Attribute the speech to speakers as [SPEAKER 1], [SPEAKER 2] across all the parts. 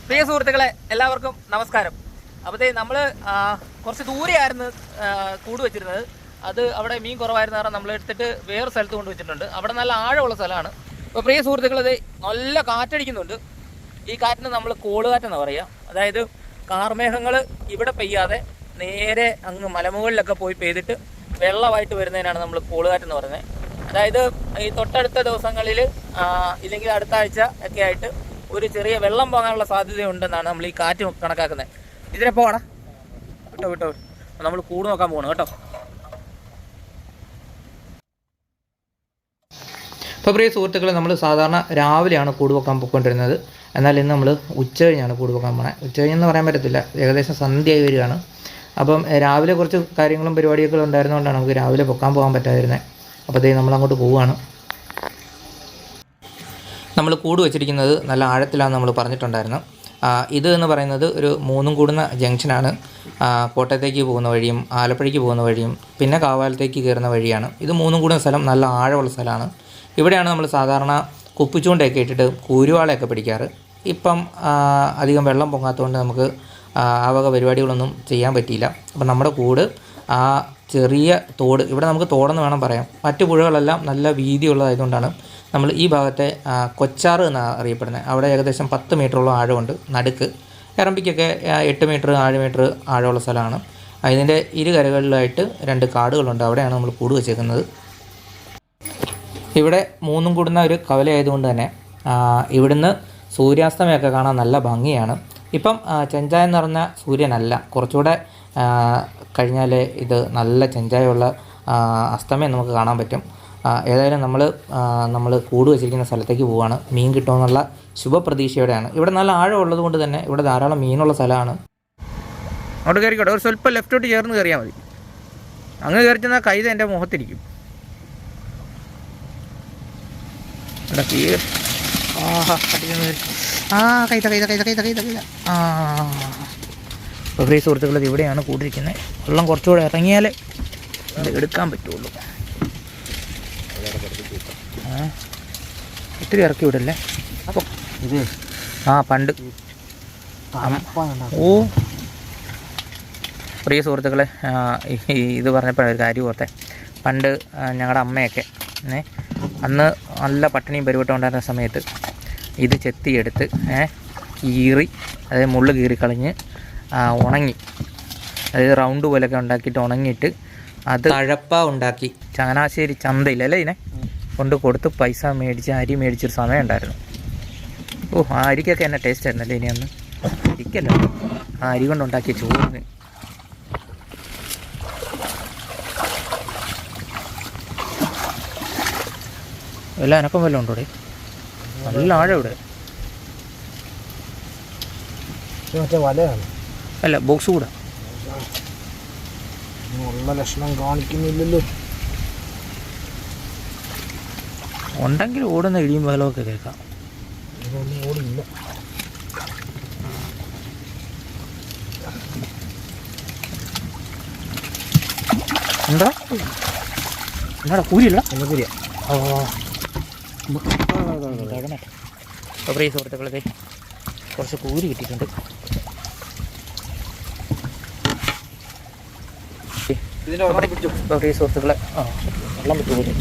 [SPEAKER 1] പ്രിയ സുഹൃത്തുക്കളെ, എല്ലാവർക്കും നമസ്കാരം. അപ്പോഴത്തേ നമ്മൾ കുറച്ച് ദൂരെയായിരുന്നു കൂട് വെച്ചിരുന്നത്. അത് അവിടെ മീൻ കുറവായിരുന്ന കാരണം നമ്മൾ എടുത്തിട്ട് വേറെ സ്ഥലത്ത് കൊണ്ട് വെച്ചിട്ടുണ്ട്. അവിടെ നല്ല ആഴമുള്ള സ്ഥലമാണ്. അപ്പോൾ പ്രിയ സുഹൃത്തുക്കളത് നല്ല കാറ്റടിക്കുന്നുണ്ട്. ഈ കാറ്റിന് നമ്മൾ കോളുകാറ്റെന്നാണ് പറയുക. അതായത് കാർമേഘങ്ങൾ ഇവിടെ പെയ്യാതെ നേരെ അങ്ങ് മലമുകളിലൊക്കെ പോയി പെയ്തിട്ട് വെള്ളമായിട്ട് വരുന്നതിനാണ് നമ്മൾ കോളുകാറ്റെന്ന് പറയുന്നത്. അതായത് ഈ തൊട്ടടുത്ത ദിവസങ്ങളിൽ ഇല്ലെങ്കിൽ അടുത്ത ആഴ്ച ഒക്കെ ആയിട്ട് ഒരു ചെറിയ വെള്ളം പോകാനുള്ള സാധ്യതയുണ്ടെന്നാണ് നമ്മൾ ഈ കാറ്റ് കണക്കാക്കുന്നത്. ഇതിനെ പോകണം വിട്ടോ നമ്മൾ കൂട് നോക്കാൻ പോകണം കേട്ടോ. അപ്പോൾ പ്രിയ സുഹൃത്തുക്കളെ, നമ്മൾ സാധാരണ രാവിലെയാണ് കൂട് വെക്കാൻ പോയിക്കൊണ്ടിരുന്നത്. എന്നാൽ ഇന്ന് നമ്മൾ ഉച്ച കഴിഞ്ഞാണ് കൂട് വെക്കാൻ പോകുന്നത്. ഉച്ച കഴിഞ്ഞെന്ന് പറയാൻ പറ്റത്തില്ല, ഏകദേശം സന്ധ്യയായി വരികയാണ്. അപ്പം രാവിലെ കുറച്ച് കാര്യങ്ങളും പരിപാടിയൊക്കെ ഉണ്ടായിരുന്നതുകൊണ്ടാണ് നമുക്ക് രാവിലെ പൊക്കാൻ പോകാൻ പറ്റാതിരുന്നത്. അപ്പോൾ അതേ നമ്മളങ്ങോട്ട് പോവുകയാണ്. നമ്മൾ കൂട് വെച്ചിരിക്കുന്നത് നല്ല ആഴത്തിലാണെന്ന് നമ്മൾ പറഞ്ഞിട്ടുണ്ടായിരുന്നു. ഇത് എന്ന് പറയുന്നത് ഒരു 3 കൂടുന്ന ജംഗ്ഷനാണ്. കോട്ടയത്തേക്ക് പോകുന്ന വഴിയും ആലപ്പുഴയ്ക്ക് പോകുന്ന വഴിയും പിന്നെ കാവാലത്തേക്ക് കയറുന്ന വഴിയാണ്. ഇത് 3 കൂടുന്ന സ്ഥലം നല്ല ആഴമുള്ള സ്ഥലമാണ്. ഇവിടെയാണ് നമ്മൾ സാധാരണ കുപ്പിച്ചൂണ്ടയൊക്കെ ഇട്ടിട്ട് കൂരുവാളയൊക്കെ പിടിക്കാറ്. ഇപ്പം അധികം വെള്ളം പൊങ്ങാത്തതുകൊണ്ട് നമുക്ക് ആ വക പരിപാടികളൊന്നും ചെയ്യാൻ പറ്റിയില്ല. അപ്പം നമ്മുടെ കൂട് ആ ചെറിയ തോട്, ഇവിടെ നമുക്ക് തോടെന്ന് വേണം പറയാം, മറ്റു പുഴകളെല്ലാം നല്ല വീതിയുള്ളതായതുകൊണ്ടാണ് നമ്മൾ ഈ ഭാഗത്തെ കൊച്ചാറ് എന്നാണ് അറിയപ്പെടുന്നത്. അവിടെ ഏകദേശം 10 മീറ്ററോളം ആഴമുണ്ട്. നടുക്ക് എറമ്പിക്കൊക്കെ 8 മീറ്റർ 7 മീറ്റർ ആഴമുള്ള സ്ഥലമാണ്. ഇതിൻ്റെ ഇരുകരകളിലായിട്ട് 2 കാടുകളുണ്ട്. അവിടെയാണ് നമ്മൾ കൂട് വെച്ചേക്കുന്നത്. ഇവിടെ 3 കൂടുന്ന ഒരു കവലയായതുകൊണ്ട് തന്നെ ഇവിടുന്ന് സൂര്യാസ്തമയമൊക്കെ കാണാൻ നല്ല ഭംഗിയാണ്. ഇപ്പം ചെഞ്ചായം നിറഞ്ഞ സൂര്യനല്ല, കുറച്ചുകൂടെ കഴിഞ്ഞാൽ ഇത് നല്ല ചെഞ്ചായമുള്ള അസ്തമയം നമുക്ക് കാണാൻ പറ്റും. ഏതായാലും നമ്മൾ കൂട് വെച്ചിരിക്കുന്ന സ്ഥലത്തേക്ക് പോവുകയാണ്. മീൻ കിട്ടുമെന്നുള്ള ശുഭപ്രതീക്ഷയോടെയാണ്. ഇവിടെ നല്ല ആഴമുള്ളത് കൊണ്ട് തന്നെ ഇവിടെ ധാരാളം മീനുള്ള സ്ഥലമാണ്. അവിടെ കയറിക്കോട്ടെ, ഒരു സ്വല്പം ലെഫ്റ്റോട്ട് ചേർന്ന് കയറിയാൽ മതി. അങ്ങ് കയറി ചെന്നാൽ കൈത എൻ്റെ മുഖത്തിരിക്കും. പ്രിയ സുഹൃത്തുക്കൾ, ഇവിടെയാണ് കൂടിയിരിക്കുന്നത്. വെള്ളം കുറച്ചുകൂടെ ഇറങ്ങിയാലേ അത് എടുക്കാൻ പറ്റുള്ളൂ. ഒത്തിരി ഇറക്കി വിടല്ലേ. അപ്പം പണ്ട് പ്രിയ സുഹൃത്തുക്കളെ, ഇത് പറഞ്ഞപ്പോഴൊരു കാര്യം ഓർത്തെ. പണ്ട് ഞങ്ങളുടെ അമ്മയൊക്കെ അന്ന് നല്ല പട്ടിണിയും പരിവട്ടം ഉണ്ടായിരുന്ന സമയത്ത് ഇത് ചെത്തിയെടുത്ത് കീറി, അതായത് മുള്ള് കീറിക്കളഞ്ഞ് ഉണങ്ങി, അതായത് റൗണ്ട് പോലെയൊക്കെ ഉണ്ടാക്കിയിട്ട് ഉണങ്ങിയിട്ട് അത് കഴപ്പ ഉണ്ടാക്കി ചങ്ങനാശ്ശേരി ചന്തയിലല്ലേ ഇതിനെ കൊണ്ട് കൊടുത്ത് പൈസ മേടിച്ച് അരി മേടിച്ചൊരു സമയം ഉണ്ടായിരുന്നു. ആ അരിക്കൊക്കെ എന്നെ ടേസ്റ്റ് ആയിരുന്നല്ലേ ഇനി അന്ന്. അരിക്കല്ല, ആ അരി കൊണ്ടുണ്ടാക്കിയ ചോറിന്. എല്ലാം എനക്കം വല്ലതും ഉണ്ടോ ഇവിടെ? നല്ല ആഴം ഇവിടെ.
[SPEAKER 2] മറ്റേ വലയാണ്
[SPEAKER 1] അല്ല, ബോക്സ് കൂടെ
[SPEAKER 2] ഉള്ള ലക്ഷണം കാണിക്കുന്നില്ലല്ലോ.
[SPEAKER 1] ഉണ്ടെങ്കിൽ ഓടുന്ന ഇടിയും ബഹളമൊക്കെ കേൾക്കാം.
[SPEAKER 2] ഇതൊന്നും ഓടില്ല.
[SPEAKER 1] എന്താടാ കൂരില്ല?
[SPEAKER 2] കൂരിയ.
[SPEAKER 1] പ്രിയ സുഹൃത്തുക്കളെ, കുറച്ച് കൂരി കിട്ടിയിട്ടുണ്ട്. പ്രിയ സുഹൃത്തുക്കളെ, വെള്ളം വിട്ടുപോയി.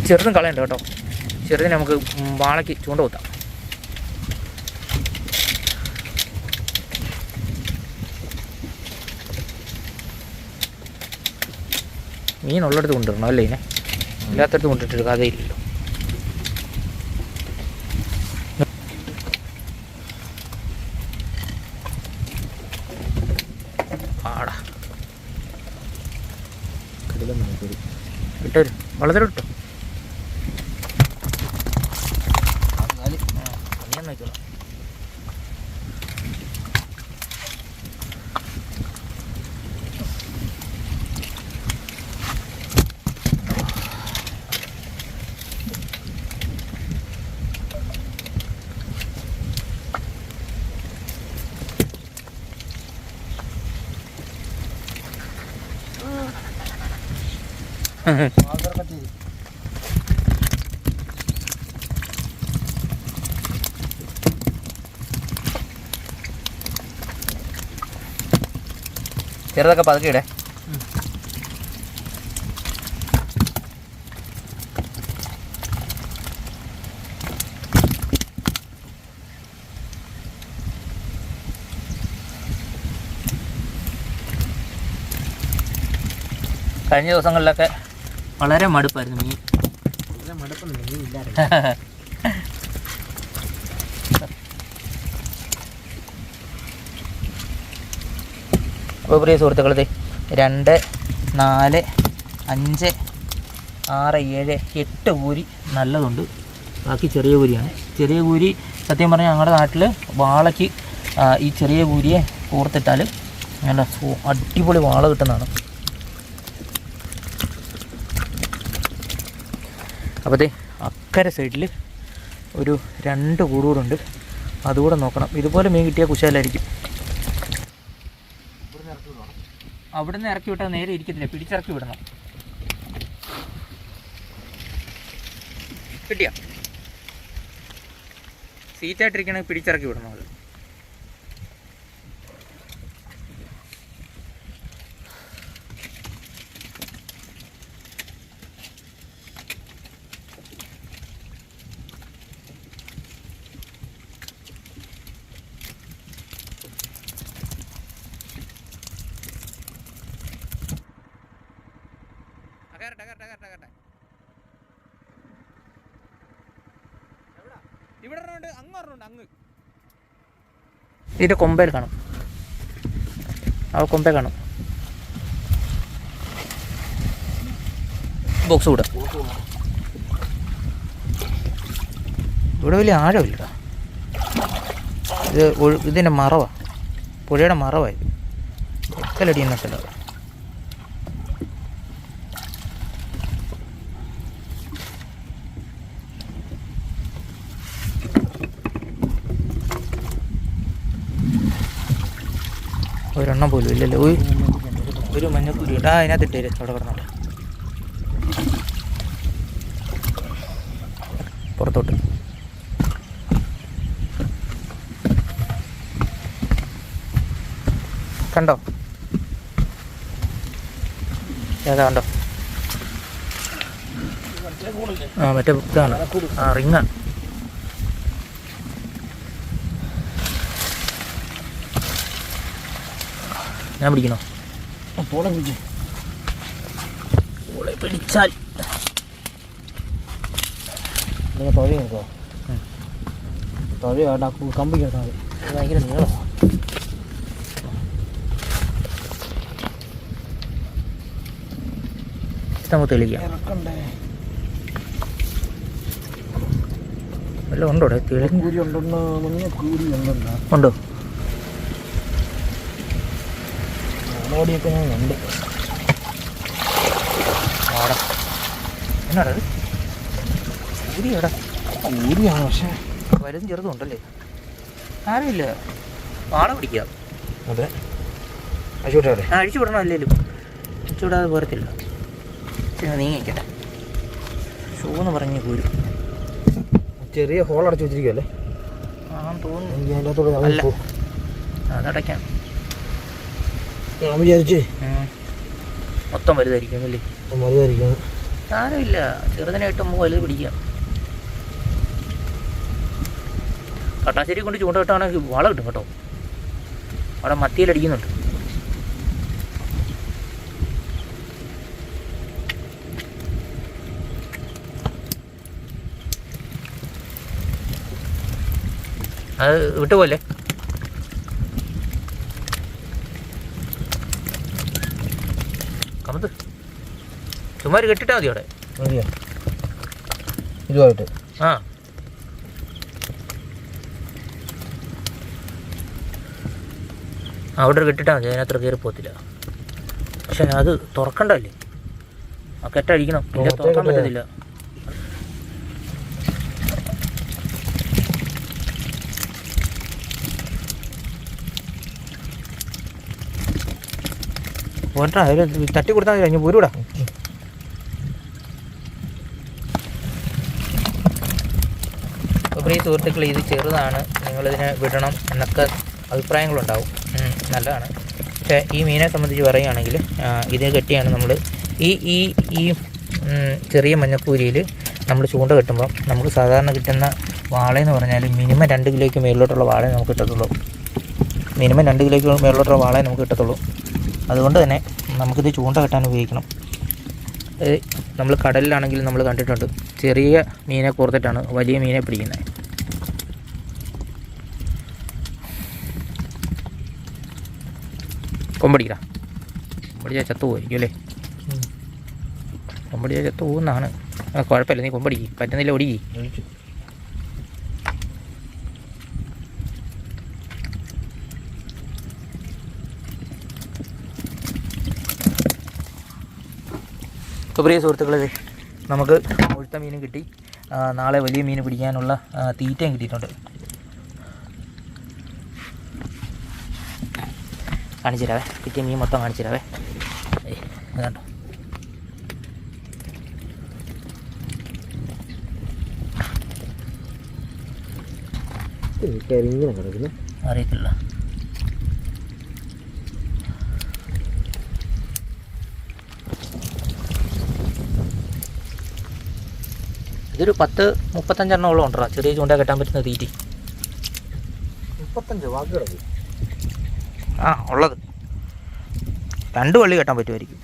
[SPEAKER 1] ചെറുതും കളയണ്ട കേട്ടോ. ചെറുതിന് നമുക്ക് വാളയ്ക്ക് ചൂണ്ട കുത്താം. മീനുള്ളിടത്ത് കൊണ്ടുവരണം അല്ലേ? ഇതിനെ ഇല്ലാത്തടത്ത് കൊണ്ടിട്ടൊരു കഥയില്ലല്ലോ. ആടാ വിട്ടൊരു വളരെ വിട്ടോ. നോക്കിക്കോളാം. ചെറുതൊക്കെ പതുക്കെ ഇടേ. കഴിഞ്ഞ ദിവസങ്ങളിലൊക്കെ വളരെ മടുപ്പായിരുന്നു മീൻ. അപ്പോൾ പ്രിയ സുഹൃത്തുക്കളെ 2, 4, 5, 6, 7, 8 കൂരി നല്ലതുണ്ട്. ബാക്കി ചെറിയ കൂരിയാണ്. ചെറിയ കൂരി സത്യം പറഞ്ഞാൽ ഞങ്ങളുടെ നാട്ടിൽ വാളയ്ക്ക് ഈ ചെറിയ കൂരിയെ കോർത്തിട്ടാൽ നല്ല അടിപൊളി വാള കിട്ടുന്നതാണ്. അപ്പോഴത്തെ അക്കരെ സൈഡിൽ ഒരു 2 കൂടുണ്ട്, അതുകൂടെ നോക്കണം. ഇതുപോലെ മീൻ കിട്ടിയാൽ കുശാലായിരിക്കും. അവിടെ നിന്ന് ഇറക്കി വിട്ടാൽ നേരെ ഇരിക്കത്തില്ല, പിടിച്ചിറക്കി വിടണം. കിട്ടിയ സീറ്റായിട്ടിരിക്കണമെങ്കിൽ പിടിച്ചിറക്കി വിടണം. അത് ഇതിൻ്റെ കൊമ്പയിൽ കാണും, കൊമ്പേ കാണും. ബോക്സ് കൂടെ ഇവിടെ വലിയ ആഴമില്ലടാ. ഇതിൻ്റെ മറവാണ്, പുഴയുടെ മറവായി എക്കലടിയുന്ന സ്ഥലം. ഒരെണ്ണം പോലും ഇല്ലല്ലോ. ഒരു മഞ്ഞക്കുരി ഉണ്ട്, അതിനകത്ത് ഇട്ടേര് അവിടെ കിടന്നോട്ടെ. പുറത്തോട്ട് കണ്ടോ? ഏതാ കണ്ടോ? മറ്റേ ഇതാണ്, റിങ്ങാണ്. ഞാൻ പിടിക്കണോ? പിടിച്ചാൽ
[SPEAKER 2] കമ്പി കേട്ടാൽ
[SPEAKER 1] ഭയങ്കര നീളം. നമുക്ക് തെളിക്കാം. വല്ല ഉണ്ടോ? ഉണ്ടോ?
[SPEAKER 2] ഓടിയൊക്കെ ഞാൻ ഉണ്ട്.
[SPEAKER 1] എന്നാടാ ഊരിയാടാ?
[SPEAKER 2] ഊരിയാണ്, പക്ഷേ
[SPEAKER 1] വലുതും ചെറുതും ഉണ്ടല്ലേ. ആരുമില്ല, വാള പിടിക്കാം.
[SPEAKER 2] അതെ, അഴിച്ചുവിട്ടെ.
[SPEAKER 1] അഴിച്ചു വിടണം. അല്ലേലും അഴിച്ചു വിടാതെ പോരത്തില്ല. നീങ്ങിക്കട്ടെ. ഷൂ എന്ന് പറഞ്ഞ് കൂരും.
[SPEAKER 2] ചെറിയ ഹോൾ അടച്ചു വെച്ചിരിക്കുമല്ലേ?
[SPEAKER 1] തോന്നുന്നു. അതടയ്ക്കാം.
[SPEAKER 2] ഞാൻ വിചാരിച്ചേ
[SPEAKER 1] മൊത്തം വലുതായിരിക്കും അല്ലേ?
[SPEAKER 2] വലുതായിരിക്കും.
[SPEAKER 1] സാരമില്ല, ചെറുതിനായിട്ട് നമുക്ക് വലുത് പിടിക്കാം. കട്ടാശ്ശേരി കൊണ്ട് ചൂണ്ട കിട്ടുകയാണെങ്കിൽ വാള കിട്ടും കേട്ടോ. അവിടെ മത്തിയിലടിക്കുന്നുണ്ട്. അത് വിട്ടുപോലെ കമത്ത് ചുമ്മാ കെട്ടിട്ടാൽ മതി അവിടെ.
[SPEAKER 2] മതിയോ ഇതുമായിട്ട്?
[SPEAKER 1] ആ, അവിടെ കെട്ടിട്ടാൽ മതി, അതിനകത്ത് കയറി പോകത്തില്ല. പക്ഷെ അത് തുറക്കണ്ടല്ലേ, ആ കെട്ടടിക്കണം, പിന്നെ തുറക്കാൻ പറ്റത്തില്ല. പോട്ടാ, തട്ടി കൊടുത്താൽ മതി, കഴിഞ്ഞ് പോരൂടാ. അപ്പോൾ ഈ സുഹൃത്തുക്കൾ, ഇത് ചെറുതാണ്, നിങ്ങളിതിനെ വിടണം എന്നൊക്കെ അഭിപ്രായങ്ങളുണ്ടാവും. നല്ലതാണ്. പക്ഷേ ഈ മീനെ സംബന്ധിച്ച് പറയുകയാണെങ്കിൽ ഇതേ കെട്ടിയാണ് നമ്മൾ ഈ ഈ ഈ ചെറിയ മഞ്ഞക്കൂരിയിൽ നമ്മൾ ചൂണ്ട കെട്ടുമ്പോൾ നമുക്ക് സാധാരണ കിട്ടുന്ന വാളയെന്ന് പറഞ്ഞാൽ മിനിമം 2 കിലോയ്ക്ക് മേളിലോട്ടുള്ള വാളയെ നമുക്ക് കിട്ടത്തുള്ളൂ. മിനിമം 2 കിലോയ്ക്ക് മേളിലോട്ടുള്ള വാളയെ നമുക്ക് കിട്ടത്തുള്ളൂ. അതുകൊണ്ട് തന്നെ നമുക്കിത് ചൂണ്ട കെട്ടാൻ ഉപയോഗിക്കണം. നമ്മൾ കടലിലാണെങ്കിൽ നമ്മൾ കണ്ടിട്ടുണ്ട്, ചെറിയ മീനെ കോർത്തിട്ടാണ് വലിയ മീനെ പിടിക്കുന്നത്. കൊമ്പടിക്കടാ, കൊമ്പടിച്ചാൽ ചത്തു പോയിരിക്കും അല്ലേ? കൊമ്പടിച്ചാൽ ചത്തു പോകുന്നതാണ്. കുഴപ്പമില്ല, നീ കൊമ്പടിക്ക്, പറ്റുന്നില്ല ഒടിക്കി. അപ്പോൾ പ്രിയ സുഹൃത്തുക്കളെ, നമുക്ക് മുഴുത്ത മീനും കിട്ടി. നാളെ വലിയ മീൻ പിടിക്കാനുള്ള തീറ്റയും കിട്ടിയിട്ടുണ്ട്. കാണിച്ചു തരാവേ, കിട്ടിയ മീൻ മൊത്തം കാണിച്ചു തരാവേ. കണ്ടോ, അറിയത്തില്ല. ഇതൊരു 10-35 ഉണ്ടോ ചെറിയ ചൂണ്ട കെട്ടാൻ പറ്റുന്ന തീറ്റി.
[SPEAKER 2] 35 ബാക്കി കിടക്കും.
[SPEAKER 1] ഉള്ളത് 2 വള്ളി കെട്ടാൻ പറ്റുമായിരിക്കും.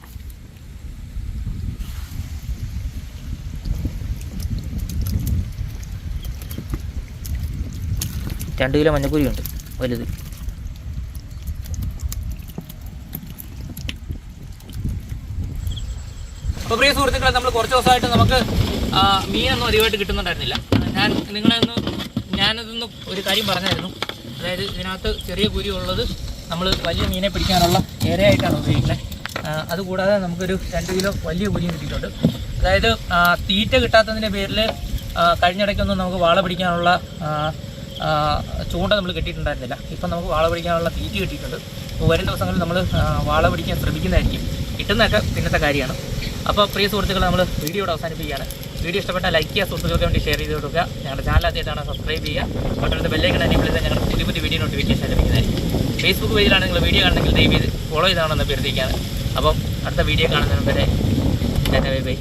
[SPEAKER 1] രണ്ട് കിലോ മഞ്ഞപ്പൊരിയുണ്ട് വലുത്. അപ്പോൾ പ്രിയ സുഹൃത്തുക്കളെ, നമ്മൾ കുറച്ച് ദിവസമായിട്ട് നമുക്ക് മീനൊന്നും അധികമായിട്ട് കിട്ടുന്നുണ്ടായിരുന്നില്ല. ഞാനിതൊന്ന് ഒരു കാര്യം പറഞ്ഞായിരുന്നു. അതായത് ഇതിനകത്ത് ചെറിയ കുരി ഉള്ളത് നമ്മൾ വലിയ മീനെ പിടിക്കാനുള്ള ഏരയായിട്ടാണ് ഉപയോഗിക്കുന്നത്. അതുകൂടാതെ നമുക്കൊരു 2 കിലോ വലിയ കുരിയും കിട്ടിയിട്ടുണ്ട്. അതായത് തീറ്റ കിട്ടാത്തതിൻ്റെ പേരിൽ കഴിഞ്ഞിടയ്ക്കൊന്നും നമുക്ക് വാള പിടിക്കാനുള്ള ചൂണ്ട നമ്മൾ കിട്ടിയിട്ടുണ്ടായിരുന്നില്ല. ഇപ്പം നമുക്ക് വാള പിടിക്കാനുള്ള തീറ്റ കിട്ടിയിട്ടുണ്ട്. അപ്പോൾ വരും ദിവസങ്ങളിൽ നമ്മൾ വാള പിടിക്കാൻ ശ്രമിക്കുന്നതായിരിക്കും. കിട്ടുന്നതൊക്കെ പിന്നത്തെ കാര്യമാണ്. അപ്പോൾ പ്രിയ സുഹൃത്തുക്കളെ, നമ്മൾ വീഡിയോയുടെ അവസാനിപ്പിക്കുകയാണ്. വീഡിയോ ഇഷ്ടപ്പെട്ടാൽ ലൈക്ക് ചെയ്യുക, സുഹൃത്തുക്കൾക്ക് വേണ്ടി ഷെയർ ചെയ്ത് കൊടുക്കുക. ഞങ്ങളുടെ ചാനൽ ആദ്യമായിട്ടാണ് സബ്സ്ക്രൈബ് ചെയ്യുക. തൊട്ടടുത്ത ബെല്ലൈക്കൺ എനേബിൾ ചെയ്താൽ ഞങ്ങളുടെ പുതിയ പുതിയ വീഡിയോ നോട്ടിഫിക്കേഷൻ ലഭിക്കുന്നതായിരിക്കും. ഫേസ്ബുക്ക് പേജിലാണ് നിങ്ങൾ വീഡിയോ കാണുന്നെങ്കിൽ ദയവ് ചെയ്ത് ഫോളോ ചെയ്താണെന്ന് അഭ്യർത്ഥിക്കുകയാണ്. അപ്പം അടുത്ത വീഡിയോ കാണുന്നതിന് വരെ ബൈ ബൈ.